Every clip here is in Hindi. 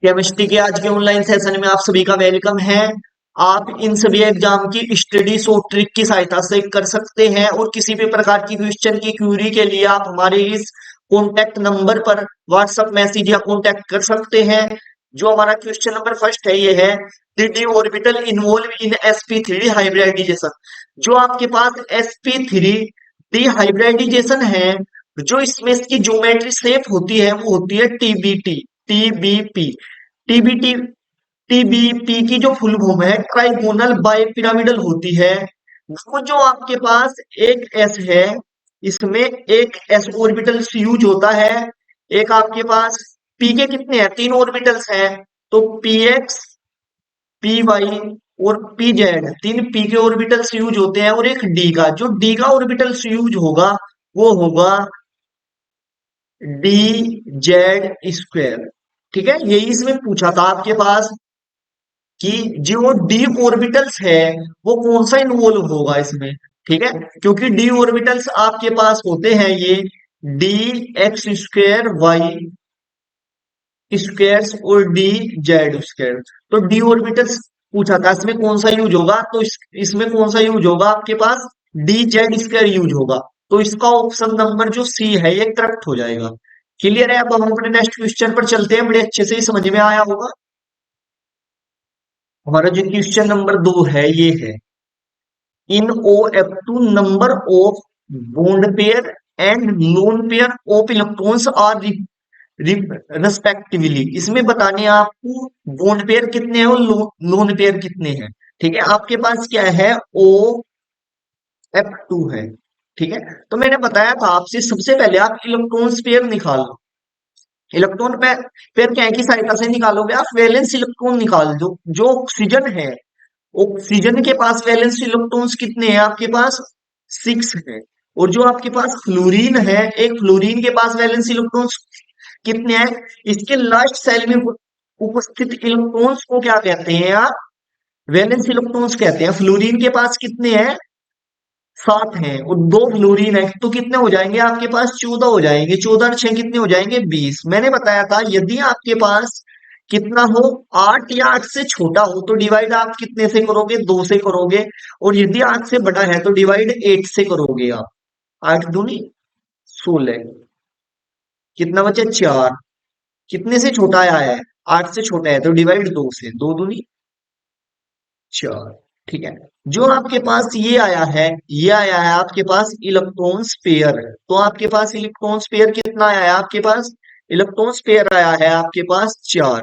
केमिस्ट्री के आज के ऑनलाइन सेशन में आप सभी का वेलकम है। आप इन सभी एग्जाम की स्टडी शॉर्ट ट्रिक की सहायता से कर सकते हैं और किसी भी प्रकार की क्वेश्चन की क्यूरी के लिए आप हमारे इस कॉन्टैक्ट नंबर पर व्हाट्सएप मैसेज या कॉन्टैक्ट कर सकते हैं। जो हमारा क्वेश्चन नंबर फर्स्ट है ये है, D D orbital involve in sp3 hybridization. जो आपके पास sp3 डी हाइब्रिडाइजेशन है, जो इसमें इसकी ज्योमेट्री शेप होती है वो होती है टीबीटी। टीबीपी टीबीटी टीबीपी की जो फुल फॉर्म है ट्राइगोनल बाई पिरामिडल होती है। वो जो आपके पास एक एस है, इसमें एक एस ऑर्बिटल यूज होता है। एक आपके पास पी के कितने हैं, तीन ऑर्बिटल्स हैं, तो पी एक्स, पी वाई और पी जेड, तीन पी के ऑर्बिटल्स यूज होते हैं। और एक डी का, जो डी का ऑर्बिटल्स यूज होगा वो होगा डी जेड स्क्वायर। ठीक है, यही इसमें पूछा था आपके पास कि जो डी ऑर्बिटल्स है वो कौन सा इन्वॉल्व होगा इसमें। ठीक है, क्योंकि डी ऑर्बिटल्स आपके पास होते हैं ये D X square Y square और डी जेड स्क्वायर। तो डी ऑर्बिटल्स पूछा था, इसमें कौन सा यूज होगा, तो इसमें कौन सा यूज होगा आपके पास, डी जेड स्क्वायर यूज होगा। तो इसका ऑप्शन नंबर जो सी है ये करेक्ट हो जाएगा। क्लियर है? अब हम अपने नेक्स्ट क्वेश्चन पर चलते हैं, बड़े अच्छे से ही समझ में आया होगा। हमारा जो क्वेश्चन नंबर 2 है ये है, in O F two number of bond pair and lone pair of electrons are respectively. इसमें बताने हैं आपको बॉन्ड पेयर कितने हैं और लोन पेयर कितने हैं। ठीक है, आपके पास क्या है, ओ एफ टू है। ठीक है, तो मैंने बताया था आपसे सबसे पहले आप इलेक्ट्रॉन पेयर निकालो। इलेक्ट्रॉन पेयर पेयर क्या है की सहायता से निकालोगे आप, वैलेंस इलेक्ट्रॉन निकाल दो। जो ऑक्सीजन है, ऑक्सीजन के पास वैलेंस इलेक्ट्रॉन्स कितने हैं आपके पास, 6 है। और जो आपके पास फ्लोरीन है, एक फ्लोरीन के पास वैलेंस इलेक्ट्रॉन्स कितने हैं, इसके लास्ट सेल में उपस्थित इलेक्ट्रॉन्स को क्या कहते हैं आप, वैलेंस इलेक्ट्रॉन्स कहते हैं। फ्लोरीन के पास कितने हैं, 7 हैं, और दो फ्लोरीन है तो कितने हो जाएंगे आपके पास, 14 हो जाएंगे। 14 और 6 कितने हो जाएंगे, 20। मैंने बताया था यदि आपके पास कितना हो, 8 या 8 से छोटा हो तो डिवाइड आप कितने से करोगे, 2 से करोगे। और यदि 8 से बड़ा है तो डिवाइड 8 से करोगे आप। 8 दूनी 16, कितना बचे, 4। कितने से छोटा आया है, 8 से छोटा है तो डिवाइड 2 से, 2 दूनी 4। ठीक है, जो आपके पास ये आया है, ये आया है आपके पास इलेक्ट्रॉन पेयर। तो आपके पास इलेक्ट्रॉन पेयर कितना आया है, आपके पास इलेक्ट्रॉन पेयर आया है आपके पास 4।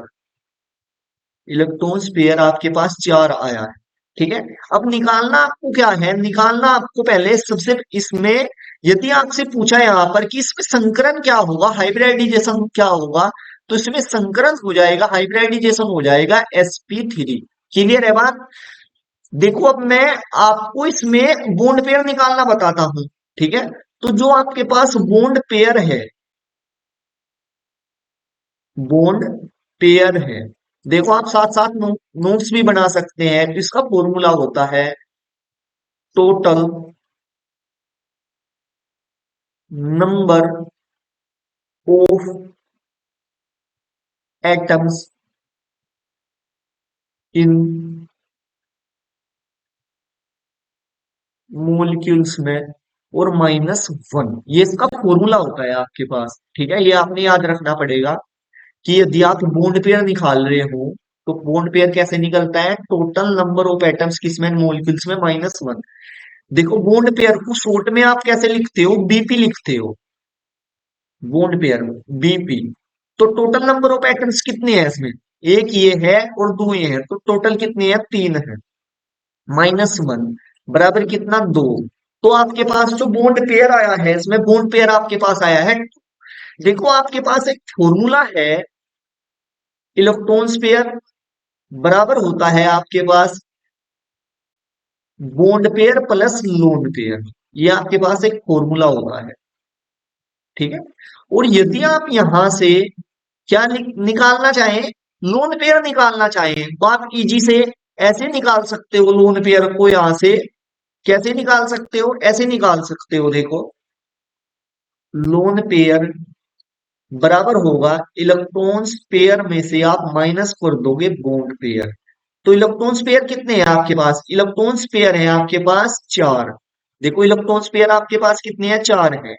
इलेक्ट्रॉन पेयर आपके पास 4 आया है। ठीक है, अब निकालना आपको क्या है, निकालना आपको पहले सबसे इसमें, यदि आपसे पूछा यहाँ पर कि इसमें संकरण क्या होगा, हाइब्रिडाइजेशन क्या होगा, तो इसमें संकरण हो जाएगा, हाइब्रिडाइजेशन हो जाएगा sp3। क्लियर है बात? देखो अब मैं आपको इसमें बॉन्ड पेयर निकालना बताता हूं। ठीक है, तो जो आपके पास बॉन्ड पेयर है, बॉन्ड पेयर है, देखो आप साथ साथ नोट्स भी बना सकते हैं। तो इसका फॉर्मूला होता है total number of atoms in molecules में और -1, ये इसका फॉर्मूला होता है आपके पास। ठीक है, ये आपने याद रखना पड़ेगा कि यदि आप बॉन्ड पेयर निकाल रहे हो तो बॉन्ड पेयर कैसे निकलता है, टोटल नंबर ऑफ एटम्स किसमें, मोलिक्यूल्स में -1। देखो बॉन्ड पेयर को शॉर्ट में आप कैसे लिखते हो, बीपी लिखते हो, बॉन्ड पेयर में बीपी। तो टोटल नंबर ऑफ एटम्स कितने हैं इसमें, एक ये है और दो ये है, तो टोटल कितने हैं, 3 है। -1 बराबर कितना, 2। तो आपके पास जो बॉन्ड पेयर आया है, इसमें बॉन्ड पेयर आपके पास आया है। देखो आपके पास एक फॉर्मूला है, इलेक्ट्रॉन पेयर बराबर होता है आपके पास bond pair plus lone pair. ये आपके पास एक फॉर्मूला होता है। ठीक है, और यदि आप यहां से क्या निकालना चाहें, लोन पेयर निकालना चाहें, तो आप इजी से ऐसे निकाल सकते हो लोन पेयर को। यहां से कैसे निकाल सकते हो, ऐसे निकाल सकते हो, देखो लोन पेयर बराबर होगा इलेक्ट्रॉन्स पेयर में से आप माइनस कर दोगे बॉन्ड पेयर। तो इलेक्ट्रॉन्स पेयर कितने हैं आपके पास? इलेक्ट्रॉन्स पेयर है आपके पास चार। देखो इलेक्ट्रॉन्स पेयर आपके पास कितने हैं? चार हैं।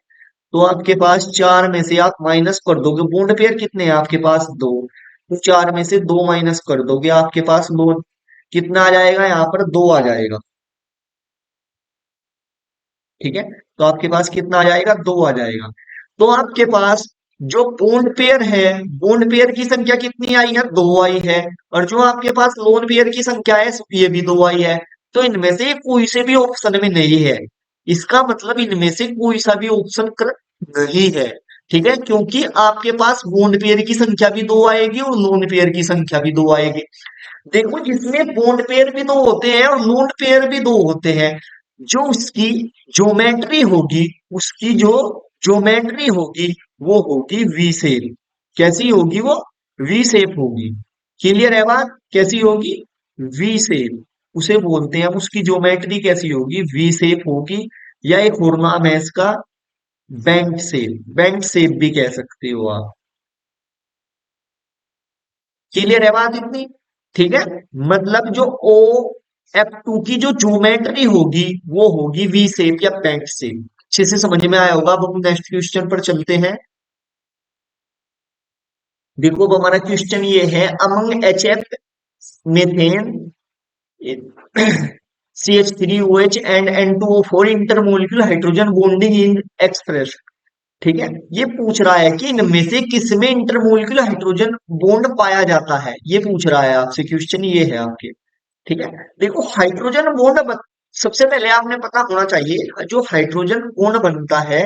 तो आपके पास चार में से आप माइनस कर दोगे, बॉन्ड पेयर कितने हैं आपके पास? दो। तो चार में से दो माइनस कर दोगे, आपके पास बॉन्ड कितना आ जाएगा? यहाँ पर दो आ जाएगा। ठीक है, तो आपके पास कितना आ जाएगा? दो आ जाएगा। तो आपके पास जो बॉन्ड पेयर है, बॉन्ड पेयर की संख्या कितनी आई है? दो आई है। और जो आपके पास लोन पेयर की संख्या है ये भी दो आई है। तो इनमें से कोई से भी ऑप्शन में नहीं है। इसका मतलब इनमें से कोई सा भी ऑप्शन नहीं है। ठीक है, क्योंकि आपके पास बॉन्ड पेयर की संख्या भी दो आएगी और लोन पेयर की संख्या भी दो आएगी। देखो जिसमें बॉन्ड पेयर भी दो होते हैं और लोन पेयर भी दो होते हैं, जो उसकी ज्योमेट्री होगी, उसकी जो ज्योमेट्री होगी वो होगी वी शेप। कैसी होगी वो? वी शेप होगी। क्लियर है बात? कैसी होगी? वी शेप उसे बोलते हैं। उसकी ज्योमेट्री कैसी होगी? वी शेप होगी। या एक और नाम है इसका बैंक शेप, बैंक शेप भी कह सकते हो आप। क्लियर है बात इतनी? ठीक है, मतलब जो ओ एफ टू की जो ज्योमेट्री होगी वो होगी वी शेप या पेंट शेप। अच्छे से समझ में आया होगा। अब हम नेक्स्ट क्वेश्चन पर चलते हैं। देखो अब हमारा क्वेश्चन ये है, among H F methane C H three O H and N two O four intermolecular hydrogen bonding in express. ठीक है, ये पूछ रहा है कि इनमें से किसमें इंटरमोलिक्यूलर हाइड्रोजन बॉन्ड पाया जाता है, ये पूछ रहा है आपसे। क्वेश्चन ये है आपके। ठीक है, देखो हाइड्रोजन बॉन्ड सबसे पहले आपने पता होना चाहिए जो हाइड्रोजन बॉन्ड बनता है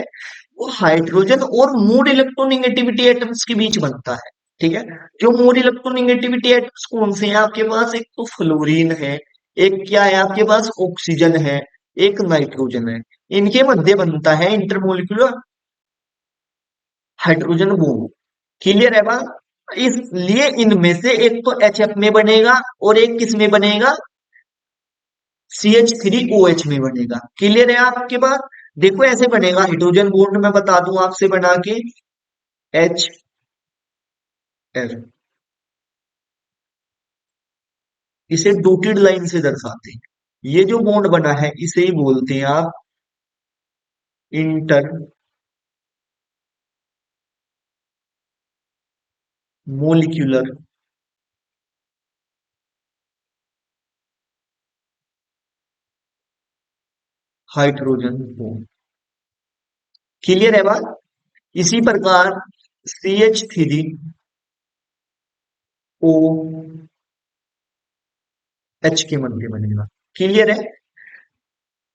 वो हाइड्रोजन और मोर इलेक्ट्रोनेगेटिविटी एटम्स के बीच बनता है। ठीक है, जो मोर इलेक्ट्रोनेगेटिविटी एटम्स कौन से हैं आपके पास? एक तो फ्लोरीन है, एक क्या है आपके पास? ऑक्सीजन है, एक नाइट्रोजन है। इनके मध्य बनता है इंटरमोलिकुलर हाइड्रोजन बॉन्ड। क्लियर है बात? इसलिए इनमें से एक तो एच एफ में बनेगा और एक किस में बनेगा? C H three O H में बनेगा। क्लियर है आपके पास? देखो ऐसे बनेगा हाइड्रोजन बॉन्ड, मैं बता दूं आपसे बना के। एच एफ, इसे डॉटेड लाइन से दर्शाते हैं। ये जो बॉन्ड बना है इसे ही बोलते हैं आप intermolecular hydrogen bond. Clear है बात? इसी प्रकार C H three O H के मध्य बनेगा। क्लियर है?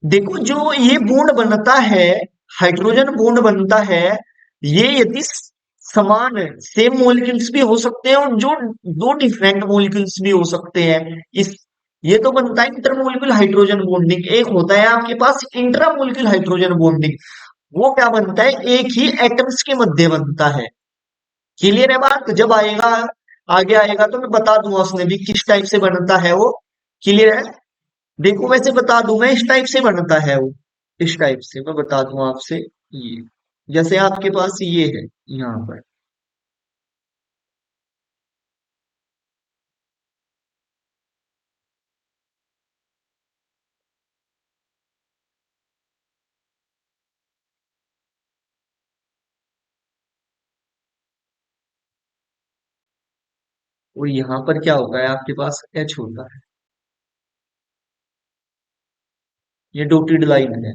देखो जो ये बॉन्ड बनता है, हाइड्रोजन बॉन्ड बनता है, ये यदि समान सेम मॉलिक्यूल्स भी हो सकते हैं और जो दो डिफरेंट मॉलिक्यूल्स भी हो सकते हैं। इस ये तो बनता है इंटरमोलिक्यूल हाइड्रोजन बॉन्डिंग। एक होता है आपके पास इंट्रामोलिक्यूल हाइड्रोजन बॉन्डिंग, वो क्या बनता है? एक ही एटम्स के मध्य बनता है। क्लियर है बात? जब आएगा, आगे आएगा तो मैं बता दूंगा उसमें भी किस टाइप से बनता है वो। क्लियर है? देखो वैसे बता दूं मैं, इस टाइप से बनता है वो। इस टाइप से मैं बता दूं आपसे। ये जैसे आपके पास ये है यहाँ पर, और यहाँ पर क्या होता है आपके पास? एच होता है। ये डॉटेड लाइन है,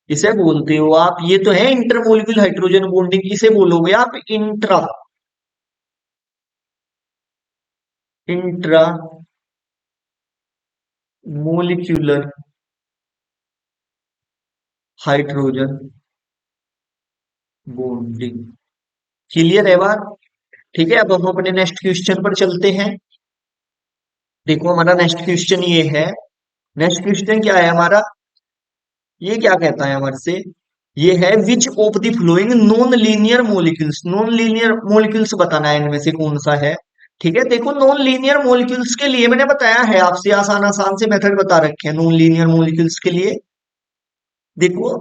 इसे बोलते हो आप। ये तो है इंटरमोलिक्यूल हाइड्रोजन बॉन्डिंग, इसे बोलोगे आप intra intra molecular hydrogen bonding. Clear है बात? ठीक है, अब हम अपने नेक्स्ट क्वेश्चन पर चलते हैं। देखो हमारा नेक्स्ट क्वेश्चन ये है। नेक्स्ट क्वेश्चन क्या है हमारा? ये क्या कहता है हमारे से? ये है which of the flowing non linear molecules. Non linear molecules बताना है इनमें से कौन सा है। ठीक है, देखो नॉन लीनियर मोलिक्यूल्स के लिए मैंने बताया है आपसे, आसान आसान से मेथड बता रखे हैं नॉन लीनियर मोलिक्यूल्स के लिए। देखो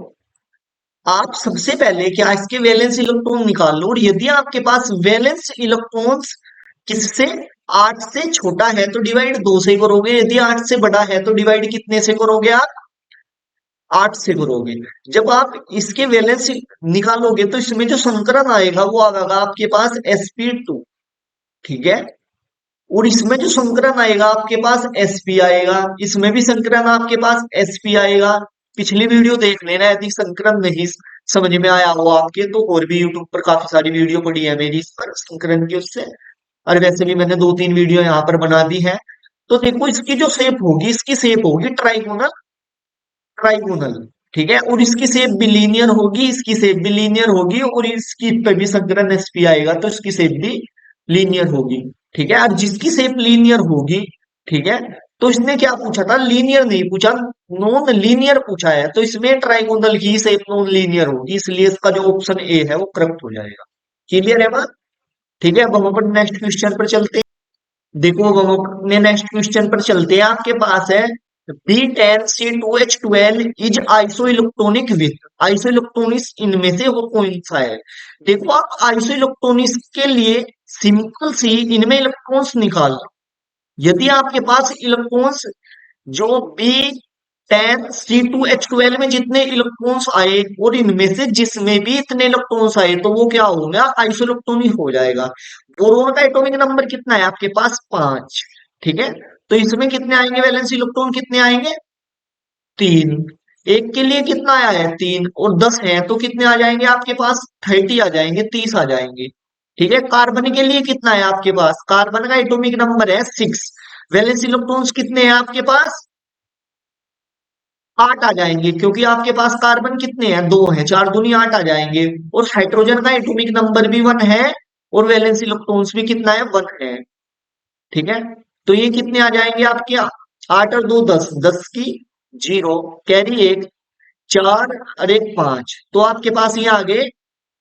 आप सबसे पहले क्या इसके वैलेंस इलेक्ट्रॉन निकाल लो, और यदि आपके पास वैलेंस इलेक्ट्रॉन्स किससे 8 से छोटा है तो डिवाइड 2 से करोगे, यदि 8 से बड़ा है तो डिवाइड कितने से करोगे आप? 8 से करोगे। जब आप इसके वैलेंस निकालोगे तो इसमें जो संकरण आएगा वो आएगा आपके पास sp2, ठीक है। और इसमें जो संकरण आएगा आपके पास sp आएगा, इसमें भी संकरण आपके पास sp आएगा। पिछली वीडियो देख लेना यदि संकरण नहीं समझ में आया हो आपके, तो और भी यूट्यूब पर काफी सारी वीडियो पड़ी है मेरी इस पर संकरण की उससे। और वैसे भी मैंने 2-3 वीडियो यहाँ पर बना दी है। तो देखो इसकी जो शेप होगी, इसकी शेप होगी ट्राइगोनल, ट्राइगोनल, ठीक है। और इसकी शेप भी लीनियर होगी, इसकी शेप भी लीनियर होगी, और इसकी पे भी संकलन एसपी आएगा तो इसकी शेप भी लीनियर होगी, ठीक है। और जिसकी शेप लीनियर होगी, ठीक है, तो इसने क्या पूछा था, लीनियर नहीं पूछा, नॉन लीनियर पूछा है, तो इसमें ट्राइगोनल की शेप नॉन लीनियर होगी, इसलिए इसका जो ऑप्शन ए है वो करेक्ट हो जाएगा। क्लियर है बात? ठीक है, अब हम अपन नेक्स्ट क्वेश्चन पर चलते हैं। देखो अब हम अपने नेक्स्ट क्वेश्चन पर चलते हैं। आपके पास है B10C2H12 is iso electronic with, iso electronics इनमें से वो कौन सा है? देखो आप आइसो इलेक्ट्रॉनिक्स के लिए सिंपल सी इनमें इलेक्ट्रॉन्स निकाल, यदि आपके पास इलेक्ट्रॉन्स जो B10C2H12 में जितने इलेक्ट्रॉन्स आए और इनमें से जिसमें भी इतने इलेक्ट्रॉन्स आए तो वो क्या होगा, आइसोइलेक्ट्रॉनिक हो जाएगा। बोरोन का एटॉमिक नंबर कितना है आपके पास? 5, ठीक है। तो इसमें कितने आएंगे वैलेंस इलेक्ट्रॉन, कितने आएंगे? 3। एक के लिए कितना आया है? 3, और 10 है तो कितने आ जाएंगे आपके पास? 30 आ जाएंगे, 30 आ जाएंगे, ठीक है। कार्बन के लिए कितना है आपके पास? कार्बन का एटॉमिक नंबर है 6, वैलेंस इलेक्ट्रॉन्स कितने हैं आपके पास? 8 आ जाएंगे, क्योंकि आपके पास कार्बन कितने हैं? 2 हैं, 4 दूनी 8 आ जाएंगे। और हाइड्रोजन का एटॉमिक नंबर भी 1 है, और वैलेंस इलेक्ट्रॉन्स भी कितना है? 1 है, ठीक है। तो ये कितने आ जाएंगे आपके? 8 और 2 10, 10 की 0, कैरी 1, 4 और 1 5, तो आपके पास ये आ गए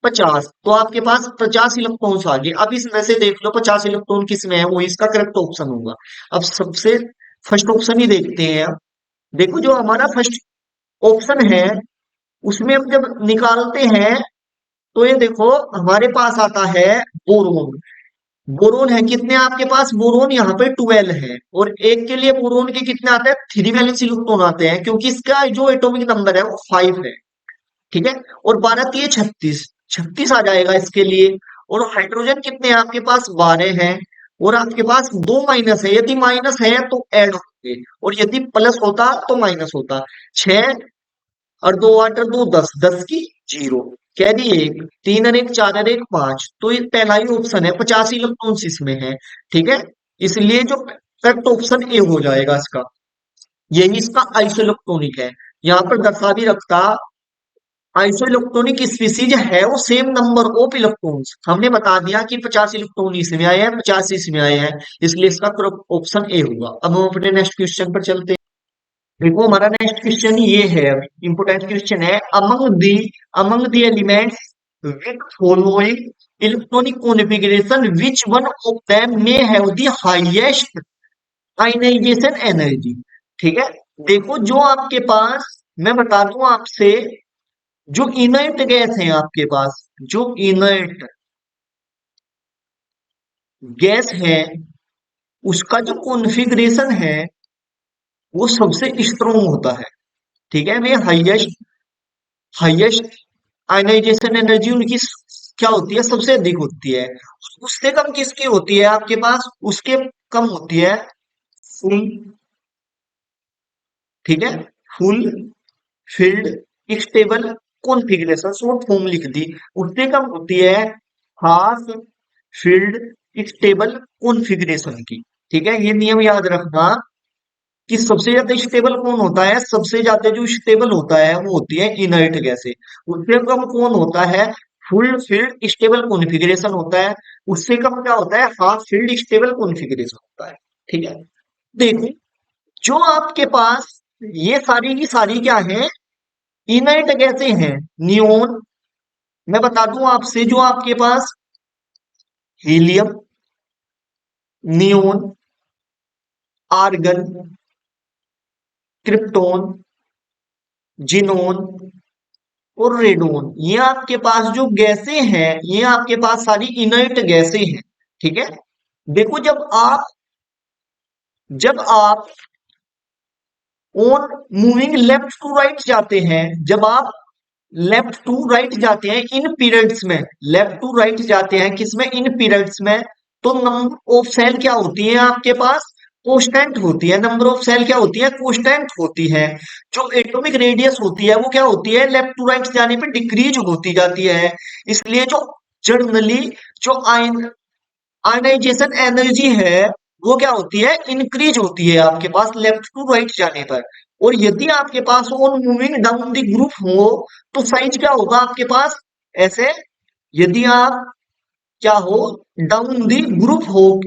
50। तो आपके पास 50 इलेक्ट्रॉन्स आ गए। अब इसमें से देख लो 50 इलेक्ट्रॉन किसमें है, वो इसका करेक्ट ऑप्शन होगा। अब सबसे फर्स्ट ऑप्शन ही देखते हैं। देखो जो हमारा फर्स्ट ऑप्शन है उसमें हम जब निकालते हैं तो ये देखो हमारे पास आता है बोरोन। बोरोन है कितने आपके पास? बोरोन यहाँ पे 12 है, और एक के लिए बोरोन के कितने आते हैं? 3 वैलेंस इलेक्ट्रॉन आते हैं, क्योंकि इसका जो एटॉमिक नंबर है वो 5 है, ठीक है। और 12 3 36, 36 आ जाएगा इसके लिए। और हाइड्रोजन कितने हैं आपके पास? 12 हैं, और आपके पास 2 माइनस है, यदि माइनस है तो ऐड होंगे, और यदि प्लस होता तो माइनस होता। 6 और 2 8 और 2 10, 10 की 0, कैरी 1, 3 और 1 4 और 1 5, तो ये पहला ही ऑप्शन है, 50 इलेक्ट्रॉन इसमें है, ठीक है। इसलिए जो करेक्ट ऑप्शन ए हो जाएगा इसका, यही इसका आइसो इलेक्ट्रॉनिक है। यहाँ पर दर्शा भी रखता, आइसो इलेक्ट्रॉनिक स्पीसीज है वो सेम नंबर ऑफ इलेक्ट्रॉन्स, हमने बता दिया कि 50 इलेक्ट्रॉन इसमें आए हैं, 50 इसमें आए हैं, इसलिए इसका ऑप्शन ए होगा। अब हम अपने नेक्स्ट क्वेश्चन पर चलते हैं। देखो हमारा नेक्स्ट क्वेश्चन ये है, इंपोर्टेंट क्वेश्चन है, among the elements with following electronic configuration which one of them may have the highest ionization energy, ठीक है। देखो जो आपके पास, मैं बता दूं आपसे, जो इनर्ट गैस है आपके पास, जो इनर्ट गैस है उसका जो कॉन्फ़िगरेशन है वो सबसे स्ट्रोंग होता है, ठीक है। वे हाईएस्ट हाईएस्ट आयनाइजेशन एनर्जी उनकी क्या होती है? सबसे अधिक होती है। उससे कम किसकी होती है आपके पास? उसके कम होती है फुल, ठीक है, full field stable configuration, short form लिख दी। उससे कम होती है हाफ फील्ड स्टेबल कॉन्फ़िगरेशन की, ठीक है। ये नियम याद रखना कि सबसे ज्यादा स्टेबल कौन होता है? सबसे ज्यादा जो स्टेबल होता है वो होती है इनर्ट गैसें। उससे कम कौन होता है? फुल फील्ड स्टेबल कॉन्फ़िगरेशन होता है। उससे कम क्या होता है? हाफ फील्ड स्टेबल कॉन्फ़िगरेशन होता है, ठीक है। देखो जो आपके पास ये सारी की सारी क्या है? इनर्ट गैसें हैं। नियोन, मैं बता दूं आपसे, जो आपके पास helium, neon, argon, krypton, xenon, और रेडोन, ये आपके पास जो गैसें हैं, ये आपके पास सारी इनर्ट गैसें हैं। ठीक है। देखो जब आप on moving left to right जाते हैं, जब आप लेफ्ट टू राइट जाते हैं इन पीरियड्स में, लेफ्ट टू राइट जाते हैं किसमें, इन पीरियड्स में, तो नंबर ऑफ सेल क्या होती है आपके पास, कांस्टेंट होती है। नंबर ऑफ सेल क्या होती है, कांस्टेंट होती है। जो एटॉमिक रेडियस होती है वो क्या होती है, लेफ्ट टू राइट जाने पे डिक्रीज होती जाती है। इसलिए जो जनरली जो आयनाइजेशन एनर्जी है वो क्या होती है, इंक्रीज होती है आपके पास लेफ्ट टू राइट जाने पर। और यदि आपके pass on moving down the group हो तो साइज क्या होगा आपके पास, ऐसे, यदि आप क्या हो, डाउन द ग्रुप हो,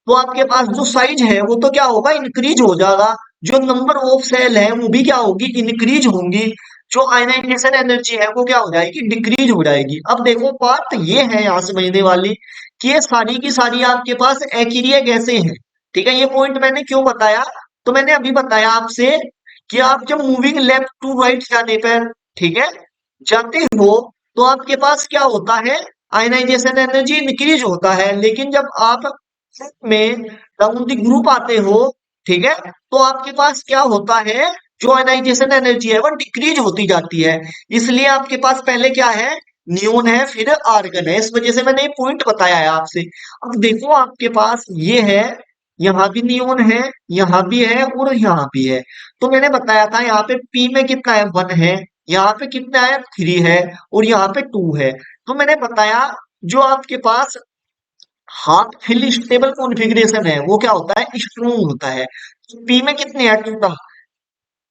तो आपके पास जो साइज है वो तो क्या होगा, इंक्रीज हो जाएगा। जो नंबर ऑफ सेल है वो भी क्या होगी, इंक्रीज होंगी। जो आयनाइजेशन एनर्जी है वो क्या हो जाएगी, डिक्रीज हो जाएगी। अब देखो बात ये है यहाँ समझने वाली कि ये सारी की सारी आपके पास एक्रिया गैसें हैं। ठीक है, ये पॉइंट मैंने क्यों बताया, तो मैंने अभी बताया आपसे कि आप जब मूविंग लेफ्ट टू राइट जाने पर, ठीक है, जाते हो, तो आपके पास क्या होता है, आयनाइजेशन एनर्जी इंक्रीज होता है। लेकिन जब आप में डाउन द ग्रुप आते हो, ठीक है, तो आपके पास क्या होता है, जो आयनाइजेशन एनर्जी है वो डिक्रीज होती जाती है। इसलिए आपके पास पहले क्या है, नियोन है, फिर आर्गन है। इस वजह से मैंने ये पॉइंट बताया है आपसे। अब देखो आपके पास ये है, यहाँ भी नियोन है, यहाँ भी है और यहाँ भी है। तो मैंने बताया था यहाँ पे पी में कितना है, 1 है, यहाँ पे कितना है, 3 है, और यहाँ पे 2 है। तो मैंने बताया जो आपके पास हाफ फिल स्टेबल कॉन्फ़िगरेशन है वो क्या होता है, स्ट्रॉन्ग होता है। तो पी में कितने हैं टोटल,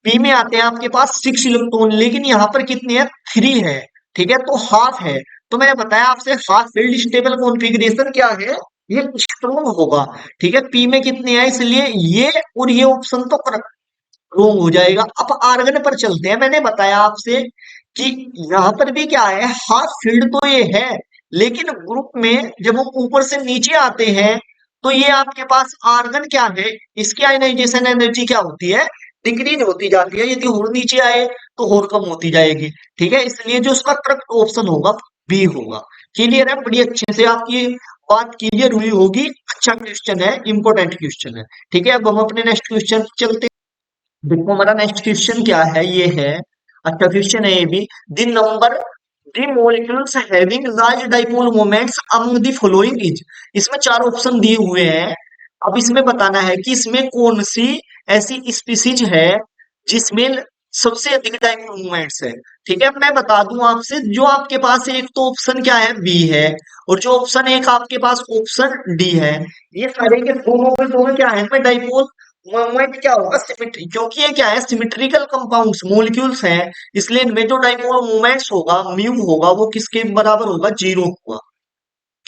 पी में आते हैं आपके पास 6 इलेक्ट्रॉन, लेकिन यहाँ पर कितने हैं, 3 है। ठीक है, तो हाफ है। तो मैंने बताया आपसे हाफ फील्ड स्टेबल कॉन्फ़िगरेशन क्या है, ये स्ट्रॉन्ग होगा। ठीक है, पी में कितने हैं, इसलिए ये और ये ऑप्शन तो रॉन्ग हो जाएगा। अब आर्गन पर चलते हैं। मैंने बताया आपसे कि यहाँ पर भी क्या है, हाफ फील्ड तो ये है, लेकिन ग्रुप में जब हम ऊपर से नीचे आते हैं तो ये आपके पास आर्गन क्या है, इसकी आयनाइजेशन एनर्जी क्या होती है, डिक्रीज होती जाती है। यदि और नीचे आए तो और कम होती जाएगी। ठीक है, इसलिए जो उसका करेक्ट ऑप्शन होगा बी होगा। क्लियर है, बड़ी अच्छे से आपकी बात क्लियर हुई होगी। अच्छा क्वेश्चन है, इंपॉर्टेंट क्वेश्चन है। ठीक है, अब हम अपने नेक्स्ट क्वेश्चन चलते हैं। देखो हमारा नेक्स्ट क्वेश्चन क्या है, ये है, अच्छा क्वेश्चन है ये भी, the number the molecules having large dipole moments among the following is. इसमें 4 ऑप्शन दिए हुए हैं। अब इसमें बताना है कि इसमें कौन सी ऐसी स्पीसीज है जिसमें सबसे अधिक डाइपोल मोमेंट्स है। ठीक है, मैं बता दूं आपसे, जो आपके पास एक तो ऑप्शन क्या है, बी है, और जो ऑप्शन एक आपके पास ऑप्शन डी है। ये सारे के दोनों क्या है, इनमें डाइपोल मोमेंट क्या होगा, सिमेट्री, क्योंकि ये क्या है, सिमेट्रिकल कंपाउंड्स मॉलिक्यूल्स हैं, इसलिए इनमें जो डाइपोल मोमेंट्स होगा, म्यू होगा, वो किसके बराबर होगा, 0 होगा।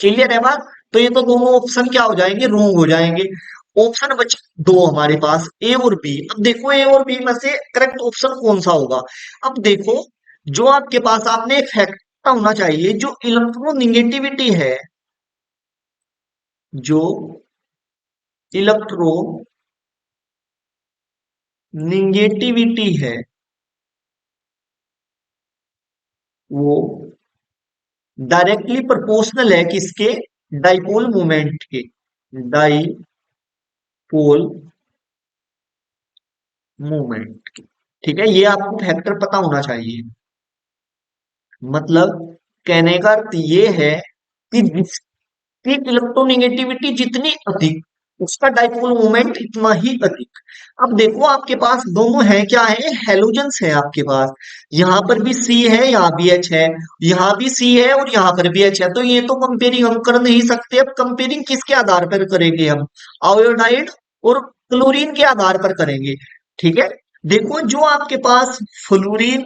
क्लियर है बात। तो ये तो दोनों ऑप्शन क्या हो जाएंगे, रॉन्ग हो जाएंगे। ऑप्शन बचे 2 हमारे पास, ए और बी। अब देखो ए और बी में से करेक्ट ऑप्शन कौन सा होगा। अब देखो, जो आपके पास आपने एक फैक्ट होना चाहिए, जो इलेक्ट्रोनिगेटिविटी है, जो इलेक्ट्रोनिगेटिविटी है, वो डायरेक्टली प्रोपोर्शनल है किसके, डाइपोल मोमेंट के, डाइपोल मोमेंट के। ठीक है, ये आपको फैक्टर पता होना चाहिए। मतलब कहने का अर्थ ये है कि जिसकी इलेक्ट्रोनेगेटिविटी जितनी अधिक, उसका डाइपोल मोमेंट इतना ही अधिक। अब देखो आपके पास दोनों है, क्या है, हेलोजन्स है आपके पास। यहाँ पर भी सी है, यहाँ भी एच है, यहाँ भी सी है और यहाँ पर भी एच है। तो ये तो कंपेयरिंग हम कर नहीं सकते। अब कंपेयरिंग किसके आधार पर करेंगे हम, आयोडाइड और क्लोरीन के आधार पर करेंगे। ठीक है, देखो जो आपके पास फ्लोरीन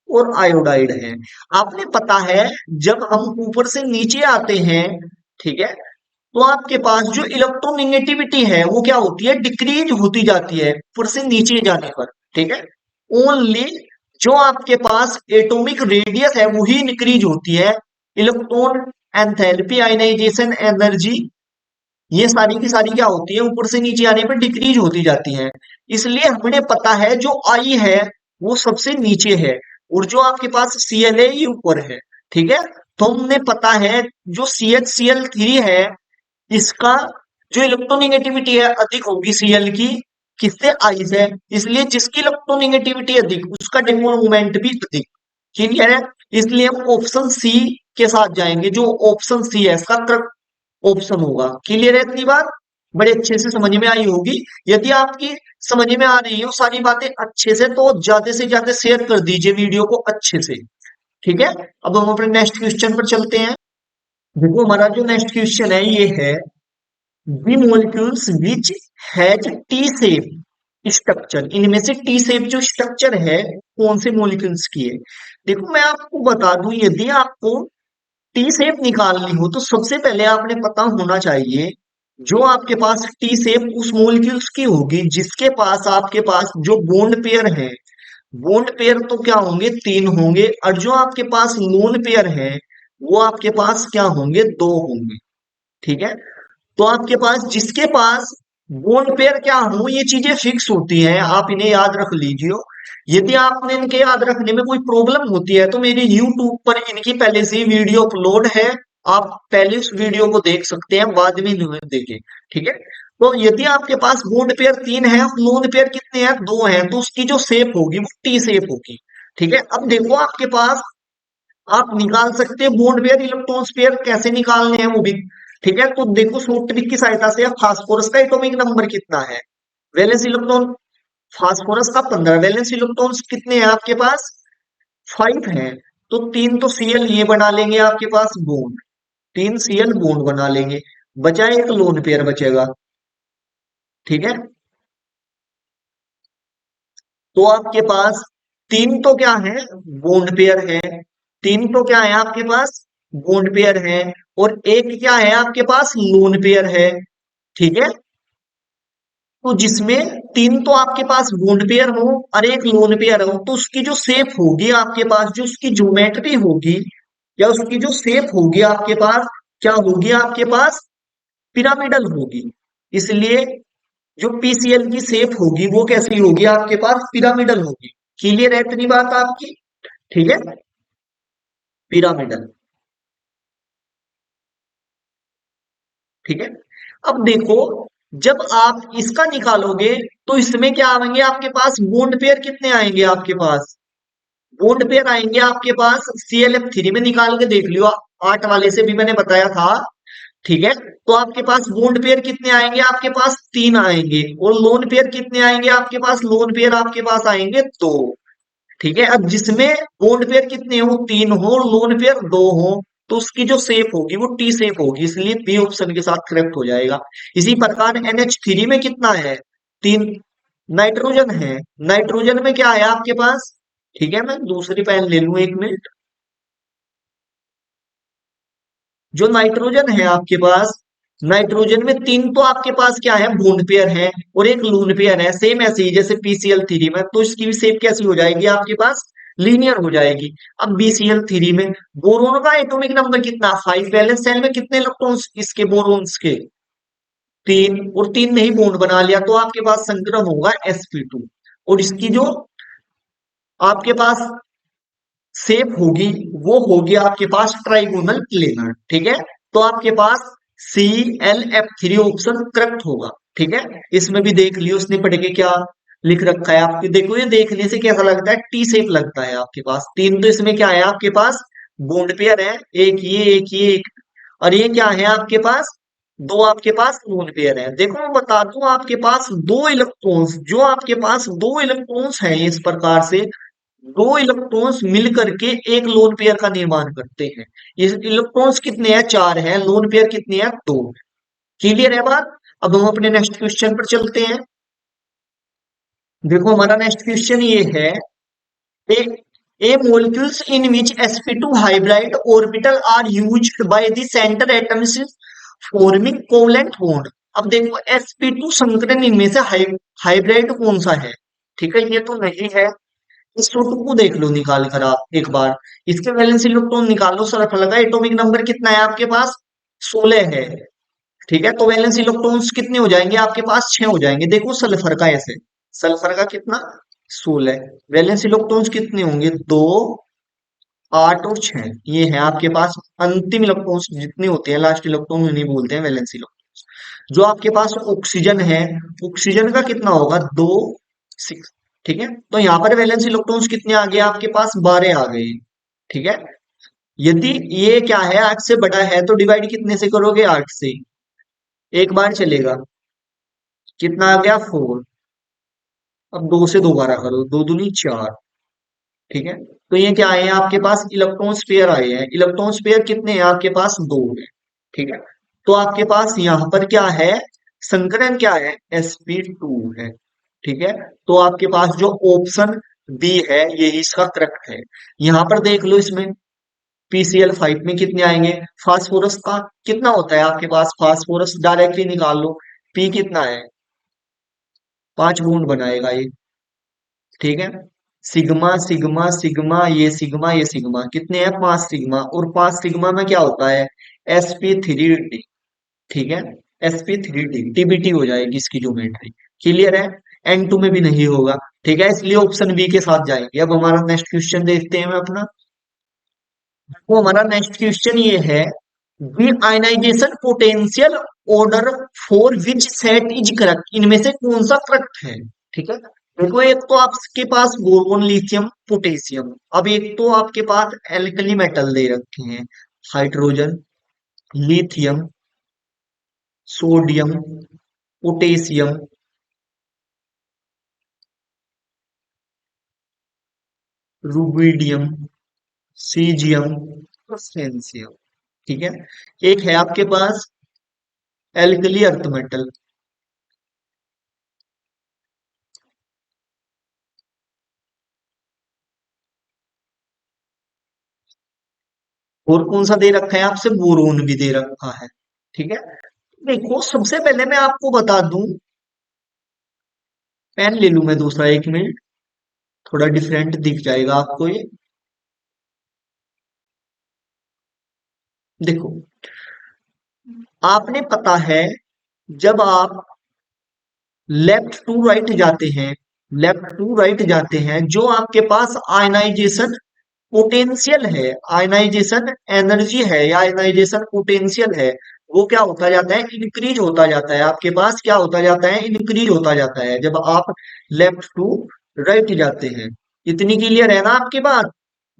और आयोडाइड है, आपने पता है जब हम ऊपर से नीचे आते हैं, ठीक है, तो आपके पास जो इलेक्ट्रोनेगेटिविटी है वो क्या होती है, डिक्रीज होती जाती है ऊपर से नीचे जाने पर। ठीक है, ओनली जो आपके पास एटॉमिक रेडियस है वही इंक्रीज होती है। इलेक्ट्रॉन एंथैल्पी आयनाइजेशन एनर्जी ये सारी की सारी क्या होती है, ऊपर से नीचे आने पर डिक्रीज होती जाती हैं। इसलिए हमें पता है जो आई है वो सबसे नीचे है, और जो आपके पास Cl है ये ऊपर है। ठीक है, तो हमने पता है जो CH Cl3 है, इसका जो इलेक्ट्रोनेगेटिविटी है अधिक होगी Cl की, किससे, आई से। इसलिए जिसकी इलेक्ट्रोनेगेटिविटी अधिक उसका डिपोल मोमेंट भी अधिक। क्लियर है। इसलिए हम ऑप्शन सी के साथ जाएंगे, जो ऑप्शन सी है इसका करेक्ट ऑप्शन होगा। क्लियर है इतनी बात, बड़े अच्छे से समझ में आई होगी। यदि आपकी समझ में आ रही हो सारी बातें अच्छे से, तो ज्यादा से ज्यादा शेयर कर दीजिए वीडियो को अच्छे से। ठीक है, अब हम अपने नेक्स्ट क्वेश्चन पर चलते हैं। देखो हमारा जो नेक्स्ट क्वेश्चन है ये है, the molecules which has T shape structure, इनमें से टी शेप जो स्ट्रक्चर है कौन से मोलिक्यूल्स की है। देखो मैं आपको बता दूं, यदि आपको टी शेप निकालनी हो तो सबसे पहले आपने पता होना चाहिए जो आपके पास टी शेप उस मोलिक्यूल्स की होगी जिसके पास आपके पास जो बॉन्ड पेयर है। बॉन्ड पेयर तो क्या होंगे, तीन होंगे, और जो आपके पास लोन पेयर है वो आपके पास क्या होंगे, दो होंगे। ठीक है, तो आपके पास जिसके पास बोन पेयर क्या हो, ये चीजें फिक्स होती हैं, आप इन्हें याद रख लीजिए। यदि आपने इनके याद रखने में कोई प्रॉब्लम होती है तो मेरे यूट्यूब पर इनकी पहले से वीडियो अपलोड है, आप पहले उस वीडियो को देख सकते हैं, बाद में नहीं देखें। ठीक है, तो यदि आपके पास बोन्ड पेयर तीन है, लोन पेयर कितने हैं, दो हैं, तो उसकी जो शेप होगी वो टी शेप होगी। ठीक है, अब देखो आपके पास आप निकाल सकते हैं बॉन्ड पेयर, इलेक्ट्रॉन पेयर कैसे निकालने हैं वो भी। ठीक है, तो देखो शॉर्ट ट्रिक की सहायता से फास्फोरस का एटॉमिक नंबर कितना है, वैलेंस इलेक्ट्रॉन फास्फोरस का 15, वैलेंस इलेक्ट्रॉन्स कितने हैं आपके पास, 5 है। तो तीन तो Cl ये बना लेंगे आपके पास बॉन्ड, तीन Cl बॉन्ड बना लेंगे, बचा एक लोन पेयर बचेगा। ठीक है, तो आपके पास तीन तो क्या है, बॉन्ड पेयर है, तीन तो क्या है आपके पास, बॉन्ड पेयर है, और एक क्या है आपके पास, लोन पेयर है। ठीक है, तो जिसमें तीन तो आपके पास बॉन्ड पेयर हो और एक लोन पेयर हो, तो उसकी जो शेप होगी आपके पास, जो उसकी ज्योमेट्री होगी या उसकी जो शेप होगी आपके पास, क्या होगी आपके पास, पिरामिडल होगी। इसलिए जो पीसीएल की शेप होगी वो कैसी होगी आपके पास, पिरामिडल होगी। क्लियर है इतनी बात आपकी। ठीक है, पिरामिडल। ठीक है, अब देखो जब आप इसका निकालोगे तो इसमें क्या आएंगे आपके पास, बॉन्ड पेयर कितने आएंगे आपके पास, बॉन्ड पेयर आएंगे आपके पास ClF3 में, निकाल के देख लियो, 8 वाले से भी मैंने बताया था। ठीक है, तो आपके पास बॉन्ड पेयर कितने आएंगे आपके पास, तीन आएंगे, और लोन पेयर कितने आएंगे आपके पास, लोन पेयर आपके पास आएंगे दो। ठीक है, अब जिसमें बॉन्ड पेयर कितने हो, तीन हो, और लोन पेयर दो हो, तो उसकी जो शेप होगी वो टी शेप होगी, इसलिए बी ऑप्शन के साथ करेक्ट हो जाएगा। इसी प्रकार NH3 में कितना है, तीन नाइट्रोजन है, नाइट्रोजन में क्या है आपके पास। ठीक है, मैं दूसरी पेन ले लूं एक मिनट। जो नाइट्रोजन है आपके पास, नाइट्रोजन में तीन तो आपके पास क्या है, बॉन्ड पेयर है, और एक लोन पेयर है, सेम ऐसे ही जैसे PCl3 में, तो इसकी भी शेप कैसी हो जाएगी आपके पास, लीनियर हो जाएगी। अब BCl3 में बोरोन का एटॉमिक नंबर कितना, 5, वैलेंस शेल में कितने इलेक्ट्रॉन्स इसके, बोरोन्स के तीन, और तीन नहीं बॉन्ड बना लिया तो आपके पास संक्रम होगा sp2, और इसकी जो आपके पास शेप होगी वो होगी आपके पास ट्राइगोनल प्लेनर। ठीक है, तो आपके पास ClF3 ऑप्शन करेक्ट होगा। ठीक है, इसमें भी देख लियो उसने पढ़ के क्या लिख रखा है आपके, देखो ये देखने से कैसा लगता है, टी शेप लगता है आपके पास, तीन तो इसमें क्या है आपके पास, बॉन्ड पेयर है, एक, और ये क्या है आपके पास, दो आपके पास लोन पेयर है। देखो मैं बता दूं आपके पास दो इलेक्ट्रॉन्स, जो आपके पास दो इलेक्ट्रॉन्स हैं इस प्रकार से, दो इलेक्ट्रॉन्स मिलकर के एक लोन पेयर का निर्माण करते हैं। ये इलेक्ट्रॉन्स कितने हैं, चार हैं, लोन पेयर कितने हैं, दो। क्लियर है बात। अब हम अपने नेक्स्ट क्वेश्चन पर चलते हैं। देखो हमारा नेक्स्ट क्वेश्चन ये है, ए ए molecules in which sp2 hybrid orbital are used by the center atoms forming covalent bond। अब देखो sp2 संकरण इनमें से हाइब्रिड कौन सा है। ठीक है, ये तो नहीं है, इस टोटल को देख लो निकाल कर आप एक बार, इसके वैलेंस इलेक्ट्रॉन निकालो, सरफल का एटॉमिक नंबर कितना है आपके पास, 16 है। ठीक है, तो वैलेंस इलेक्ट्रॉन्स कितने हो जाएंगे आपके पास? 6 हो जाएंगे। देखो सल्फर का ऐसे, सल्फर का कितना? 16। वैलेंस इलेक्ट्रॉन्स कितने होंगे? 2, 8 और 6। ये है आपके पास अंतिम इलेक्ट्रॉन्स जितने होते हैं, लास्ट इलेक्ट्रॉन उन्हें बोलते हैं वैलेंस इलेक्ट्रॉन। जो आपके पास ऑक्सीजन है, ऑक्सीजन का कितना होगा? 2, 6। ठीक है, तो यहाँ पर वैलेंस इलेक्ट्रॉन्स कितने आ गए आपके पास? 12 आ गए। ठीक है, यदि ये क्या है, 8 से बड़ा है तो डिवाइड कितने से करोगे? 8 से। एक बार चलेगा। कितना आ गया? 4। अब 2 से दोबारा करो, 2 दूनी 4। ठीक है, तो ये क्या है आपके पास? इलेक्ट्रॉन स्पेयर आए हैं। इलेक्ट्रॉन स्पेयर कितने हैं आपके पास? 2 है। ठीक है, तो आपके पास यहाँ पर क्या है? संकरण क्या है? sp2 है। ठीक है, तो आपके पास जो ऑप्शन बी है यही इसका करेक्ट है। यहाँ पर देख लो, इसमें PCl5 में कितने आएंगे? फास्फोरस का कितना होता है आपके पास? फास्फोरस डायरेक्टली निकाल लो, पी कितना है? 5 बूंद बनाएगा ये। ठीक है, सिग्मा सिग्मा सिग्मा, ये सिग्मा कितने हैं? 5 सिग्मा, और 5 सिग्मा में क्या होता है? sp3d। ठीक है, sp3d टीबीटी हो जाएगी इसकी ज्योमेट्री। क्लियर है? N2 में भी नहीं होगा। ठीक है, इसलिए ऑप्शन बी के साथ जाएंगे। अब हमारा नेक्स्ट क्वेश्चन देखते हैं अपना। वो हमारा नेक्स्ट क्वेश्चन ये है, the ionization potential order for which set is correct. इनमें से कौन सा करेक्ट है? ठीक है, देखो एक तो आपके पास बोरोन, लिथियम, पोटेशियम। अब एक तो आपके पास एल्कली मेटल दे रखे हैं, hydrogen, lithium, sodium, potassium, rubidium, caesium, francium. ठीक है, एक है आपके पास एल्कली अर्थ मेटल। और कौन सा दे रखा है आपसे? बोरोन भी दे रखा है। ठीक है, देखो सबसे पहले मैं आपको बता दूं, पेन ले लूं मैं दूसरा, 1 मिनट, थोड़ा डिफरेंट दिख जाएगा आपको ये। देखो, आपने पता है, जब आप लेफ्ट टू राइट जाते हैं, लेफ्ट टू राइट जाते हैं, जो आपके पास आयनाइजेशन पोटेंशियल है, आयनाइजेशन एनर्जी है या आयनाइजेशन पोटेंशियल है, वो क्या होता जाता है? इंक्रीज होता जाता है। आपके पास क्या होता जाता है? इंक्रीज होता जाता है, जब आप लेफ्ट टू राइट जाते हैं। इतनी क्लियर है ना आपकी बात?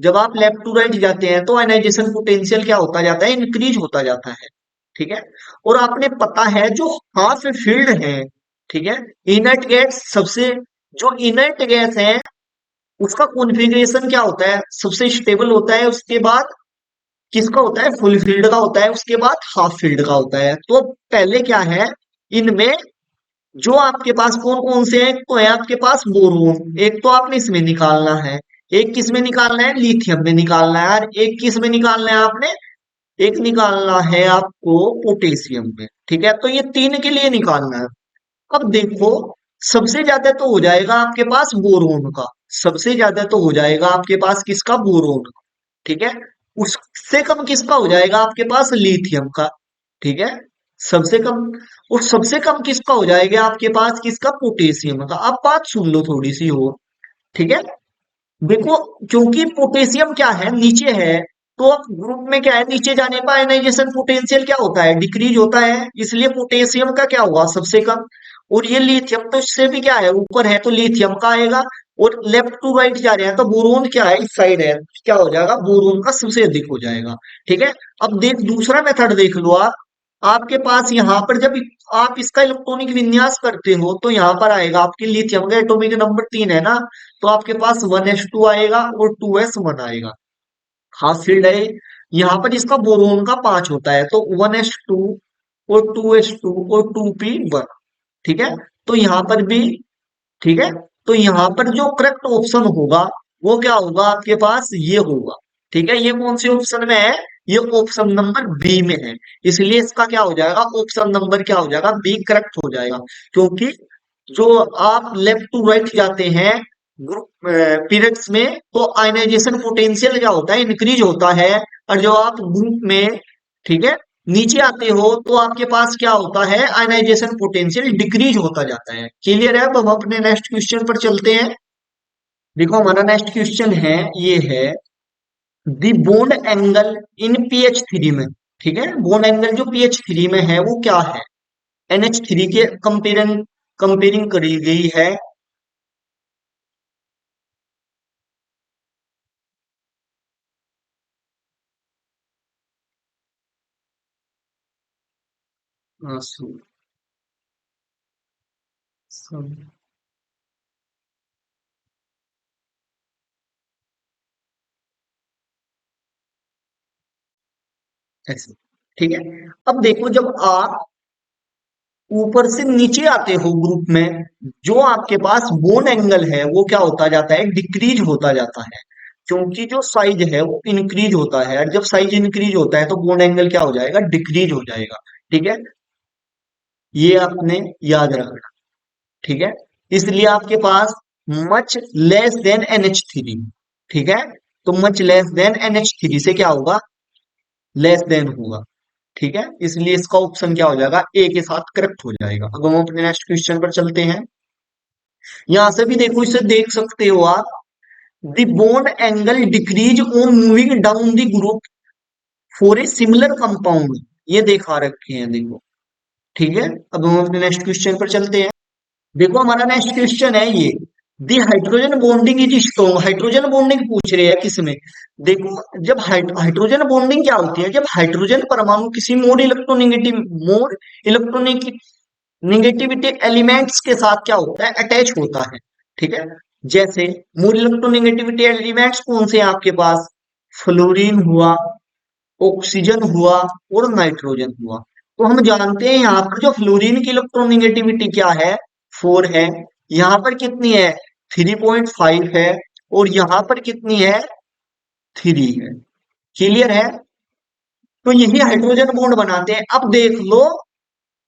जब आप लेफ्ट टू राइट जाते हैं तो आयनाइजेशन पोटेंशियल क्या होता जाता है? इंक्रीज होता जाता है। ठीक है, और आपने पता है जो हाफ फील्ड है, ठीक है, इनर्ट गैस सबसे, जो इनर्ट गैस है उसका कॉन्फ़िगरेशन क्या होता है? सबसे स्टेबल होता है, उसके बाद किसका होता है? फुल फील्ड का होता है, उसके बाद हाफ फील्ड का होता है। तो पहले क्या है इनमें, जो आपके पास कौन कौन से हैं? तो है आपके पास बोरोन, एक तो आपने इसमें निकालना है, एक किस में निकालना है? लिथियम में निकालना है, और एक किस में निकालना है आपने? एक निकालना है आपको पोटेशियम में। ठीक है, तो ये 3 के लिए निकालना है। अब देखो, सबसे ज्यादा तो हो जाएगा आपके पास बोरोन का, सबसे ज्यादा तो हो जाएगा आपके पास किसका? बोरोन का। ठीक है, उससे कम किसका हो जाएगा आपके पास? लिथियम का। ठीक है, सबसे कम, और सबसे कम किसका हो जाएगा आपके पास? किसका? पोटेशियम का। अब बात सुन लो थोड़ी सी और। ठीक है, देखो, क्योंकि पोटेशियम क्या है? नीचे है, तो अब ग्रुप में क्या है? नीचे जाने पर आयनाइजेशन पोटेंशियल क्या होता है? डिक्रीज होता है, इसलिए पोटेशियम का क्या हुआ? सबसे कम। और ये लिथियम तो इससे भी क्या है? ऊपर है, तो लिथियम का आएगा। और लेफ्ट टू राइट जा रहे हैं तो बोरोन क्या है? इस साइड है, क्या हो जाएगा? बोरोन का सबसे अधिक हो जाएगा। ठीक है, अब देख दूसरा मेथड देख लो आप। आपके पास यहाँ पर जब आप इसका इलेक्ट्रॉनिक विन्यास करते हो तो यहाँ पर आएगा आपके लिथियम का एटॉमिक नंबर 3 है ना, तो आपके पास 1s2 आएगा और 2s1 आएगा। हाफ फील्ड है, यहाँ पर इसका बोरोन का 5 होता है, तो 1s2 और 2s2 और 2p1। ठीक है, तो यहाँ पर भी, ठीक है, तो यहाँ पर जो करेक्ट ऑप्शन होगा वो क्या होगा आपके पास? ये होगा। ठीक है, ये कौन से ऑप्शन में है? ये ऑप्शन नंबर बी में है। इसलिए इसका क्या हो जाएगा? ऑप्शन नंबर क्या हो जाएगा? बी करेक्ट हो जाएगा। क्योंकि जो आप लेफ्ट टू राइट जाते हैं ग्रुप पीरियड्स में, तो आयनाइजेशन पोटेंशियल क्या होता है? इंक्रीज होता है। और जो आप ग्रुप में, ठीक है, नीचे आते हो तो आपके पास क्या होता है, आयनाइजेशन पोटेंशियल डिक्रीज होता जाता है। क्लियर है? अब हम अपने नेक्स्ट क्वेश्चन पर चलते हैं। देखो हमारा नेक्स्ट क्वेश्चन है, ये है the bond angle in PH three में। ठीक है, बॉन्ड एंगल जो पीएच थ्री में है वो क्या है, एनएच थ्री के कंपेयरिंग करी गई है। हाँ, सब ऐसे। ठीक है, अब देखो जब आप ऊपर से नीचे आते हो ग्रुप में, जो आपके पास बोन एंगल है वो क्या होता जाता है, डिक्रीज होता जाता है। क्योंकि जो साइज है वो इंक्रीज होता है, और जब साइज इंक्रीज होता है तो बोन एंगल क्या हो जाएगा, डिक्रीज हो जाएगा। ठीक है, ये आपने याद रखना। ठीक है, इसलिए आपके पास much less than NH three. ठीक है, तो much less than NH three से क्या होगा, लेस देन होगा। ठीक है, इसलिए इसका ऑप्शन क्या हो जाएगा, ए के साथ करेक्ट हो जाएगा। अब हम अपने नेक्स्ट क्वेश्चन पर चलते हैं। यहां से भी देखो, इसे देख सकते हो आप, the bond angle decrease on moving down the group for a similar compound, ये देखा रखे हैं देखो। ठीक है, अब हम अपने नेक्स्ट क्वेश्चन पर चलते हैं। देखो हमारा नेक्स्ट क्वेश्चन है ये, the hydrogen bonding is strong. Hydrogen bonding पूछ रहे हैं किसमें। देखो जब हाइड्रोजन बॉन्डिंग क्या होती है, जब हाइड्रोजन परमाणु किसी मोर इलेक्ट्रोनिक निगेटिविटी एलिमेंट्स के साथ क्या होता है, अटैच होता है। ठीक है, जैसे मोर इलेक्ट्रोनिगेटिविटी एलिमेंट्स कौन से हैं आपके पास, फ्लोरीन हुआ, ऑक्सीजन हुआ, और नाइट्रोजन हुआ। तो हम जानते हैं यहाँ पर जो फ्लोरीन की इलेक्ट्रोनिगेटिविटी क्या है, 4 है। यहाँ पर कितनी है, 3.5 है। और यहाँ पर कितनी है, 3 है। क्लियर है? तो यही हाइड्रोजन बॉन्ड बनाते हैं। अब देख लो,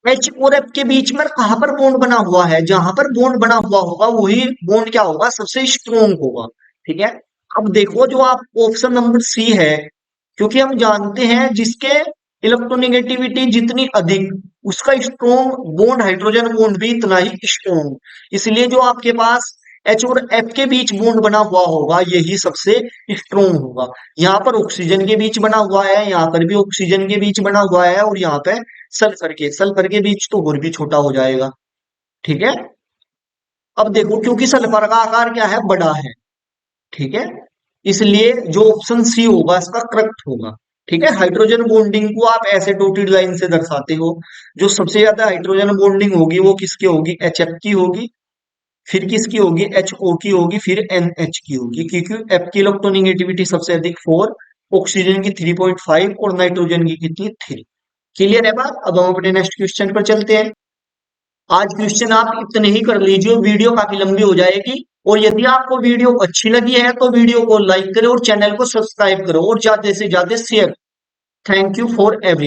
एच और एफ के बीच में कहां पर बॉन्ड बना हुआ है, जहां पर बॉन्ड बना हुआ होगा वही बॉन्ड क्या होगा, सबसे स्ट्रोंग होगा। ठीक है, अब देखो जो आप ऑप्शन नंबर सी है, क्योंकि हम जानते हैं जिसके इलेक्ट्रोनेगेटिविटी जितनी अधिक, उसका स्ट्रोंग बॉन्ड, हाइड्रोजन बॉन्ड भी इतना ही स्ट्रोंग। इसलिए जो आपके पास एच और एफ के बीच बॉन्ड बना हुआ होगा यही सबसे स्ट्रोंग होगा। यहाँ पर ऑक्सीजन के बीच बना हुआ है, यहाँ पर भी ऑक्सीजन के बीच बना हुआ है, और यहाँ पे सल्फर के बीच तो और भी छोटा हो जाएगा। ठीक है, अब देखो क्योंकि सल्फर का आकार क्या है, बड़ा है। ठीक है, इसलिए जो ऑप्शन सी होगा इसका करेक्ट होगा। ठीक है, हाइड्रोजन बॉन्डिंग को आप ऐसे डॉटेड लाइन से दर्शाते हो। जो सबसे ज्यादा हाइड्रोजन बॉन्डिंग होगी वो किसकी होगी, एच एफ की होगी। फिर किसकी होगी, एच ओ की होगी, फिर एन एच की होगी। क्योंकि एफ की इलेक्ट्रोनेगेटिविटी सबसे अधिक 4, ऑक्सीजन की 3.5, और नाइट्रोजन की कितनी, 3। क्लियर है बात? अब हम अपने नेक्स्ट क्वेश्चन पर चलते हैं। आज क्वेश्चन आप इतने ही कर लीजिए, वीडियो काफी लंबी हो जाएगी। और यदि आपको वीडियो अच्छी लगी है तो वीडियो को लाइक करो और चैनल को सब्सक्राइब करो और ज्यादा से ज्यादा share. Thank you for every